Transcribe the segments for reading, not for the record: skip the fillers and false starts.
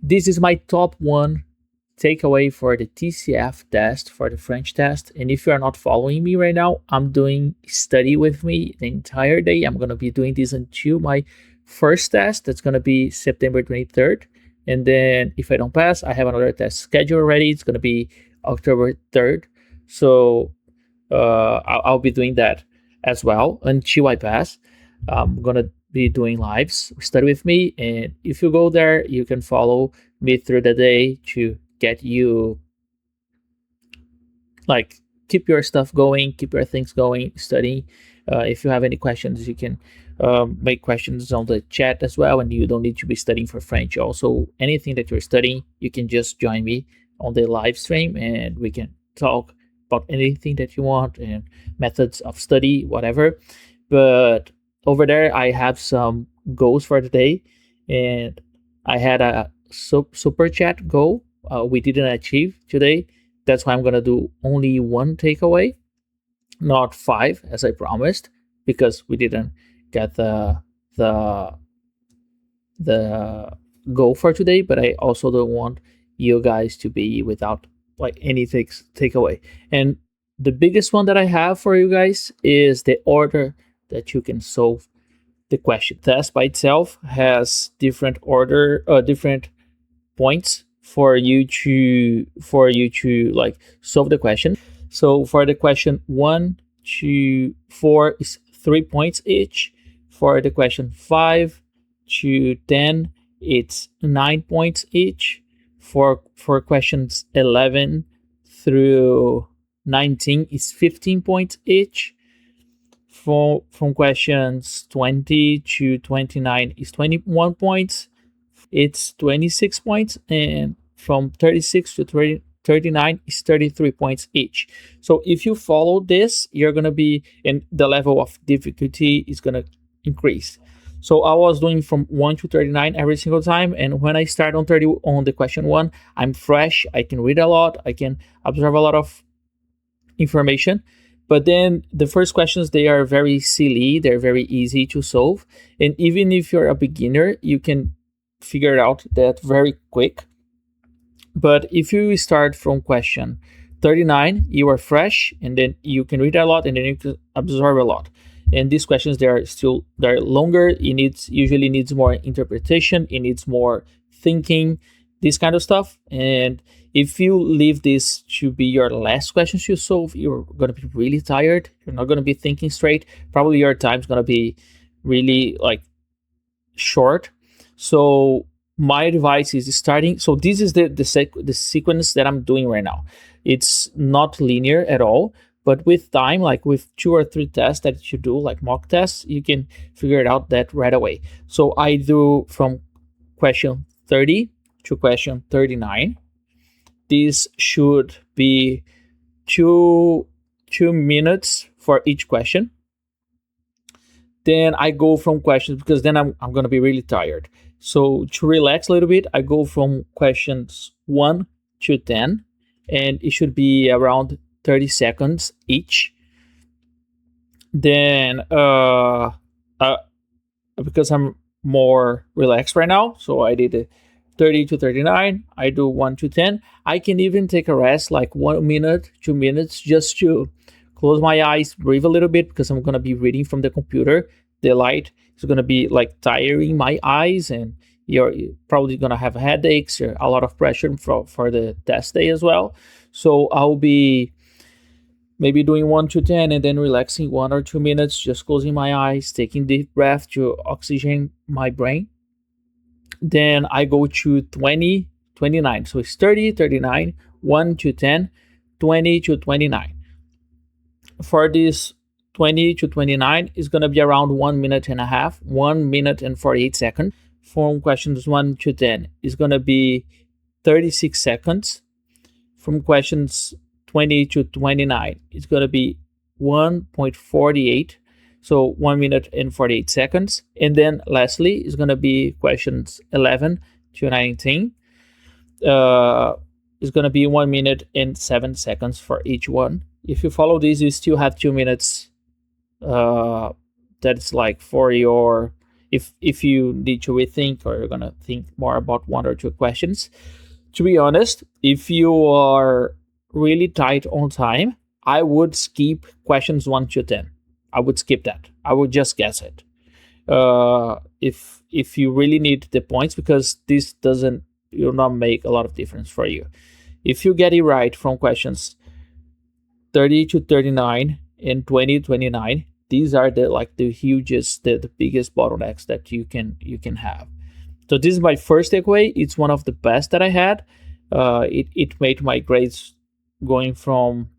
this is my top one takeaway for the TCF test, for the French test. And if you are not following me right now, I'm doing study with me the entire day. I'm going to be doing this until my first test. That's going to be September 23rd. And then if I don't pass, I have another test scheduled already. It's going to be October 3rd. So I'll be doing that as well until I pass. I'm going to be doing lives, study with me. And if you go there, you can follow me through the day to get you, like, keep your stuff going, keep your things going, studying. If you have any questions, you can make questions on the chat as well, and you don't need to be studying for French. Also, anything that you're studying, you can just join me on the live stream and we can talk about anything that you want and methods of study, whatever. But over there, I have some goals for the day, and I had a super chat goal we didn't achieve today. That's why I'm gonna do only one takeaway, not 5 as I promised, because we didn't get the goal for today. But I also don't want you guys to be without like any takeaway. And the biggest one that I have for you guys is the order that you can solve the question. The test by itself has different different points for you to like solve the question. So for the question 1 to 4 is 3 points each. For the question 5 to 10, it's 9 points each. For questions 11 through 19 is 15 points each. From questions 20 to 29 is 21 points. It's 26 points. And from 36 to 39 is 33 points each. So if you follow this, you're going to be, and the level of difficulty is going to increase. So I was doing from 1 to 39 every single time. And when I start on the question 1, I'm fresh. I can read a lot. I can observe a lot of information. But then the first questions, they are very silly. They're very easy to solve. And even if you're a beginner, you can figure out that very quick. But if you start from question 39, you are fresh, and then you can read a lot, and then you can absorb a lot. And these questions, they're longer. It usually needs more interpretation. It needs more thinking, this kind of stuff. And if you leave this to be your last questions you solve, you're going to be really tired. You're not going to be thinking straight. Probably your time's going to be really like short. So my advice is starting. So this is the sequence that I'm doing right now. It's not linear at all, but with time, like with 2 or 3 tests that you do, like mock tests, you can figure it out that right away. So I do from question 30 to question 39. This should be 2 minutes for each question. Then I go from questions, because then I'm going to be really tired. So to relax a little bit, I go from questions 1 to 10, and it should be around 30 seconds each. Then because I'm more relaxed right now, so I did 30 to 39. I do 1 to 10. I can even take a rest, like 1 minute, 2 minutes, just to close my eyes, breathe a little bit, because I'm going to be reading from the computer. The light is going to be like tiring my eyes, and you're probably going to have headaches or a lot of pressure for the test day as well. So I'll be maybe doing 1 to 10 and then relaxing 1 or 2 minutes, just closing my eyes, taking deep breath to oxygen my brain. Then I go to 20, 29. So it's 30, 39, 1 to 10, 20 to 29. For this 20 to 29 is going to be around 1 minute and a half, 1 minute and 48 seconds. From questions 1 to 10 is going to be 36 seconds. From questions 20 to 29, it's going to be 1.48. So 1 minute and 48 seconds. And then lastly is going to be questions 11 to 19. It's going to be 1 minute and 7 seconds for each one. If you follow these, you still have 2 minutes. That's like for your, if you need to rethink or you're gonna think more about one or two questions. To be honest, if you are really tight on time, I would skip questions 1 to 10. I would skip that. I would just guess it. If you really need the points, because this doesn't will not make a lot of difference for you. If you get it right from questions 30 to 39 and 20 to 29, these are the hugest, the biggest bottlenecks that you can have. So this is my first takeaway. It's one of the best that I had. It made my grades going from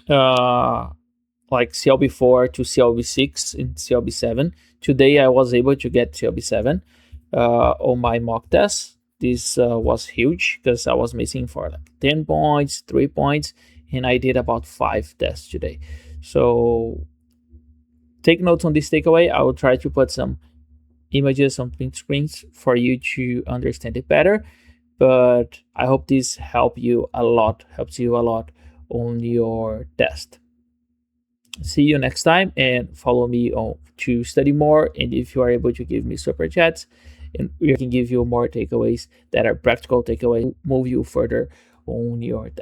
like CLB4 to CLB6 and CLB7. Today I was able to get CLB7 on my mock test. This was huge because I was missing for like 10 points, 3 points, and I did about 5 tests today. So take notes on this takeaway. I will try to put some images on print screens for you to understand it better. But I hope this helps you a lot on your test. See you next time, and follow me on to study more. And if you are able to give me super chats, and we can give you more takeaways that are practical takeaways, move you further on your test.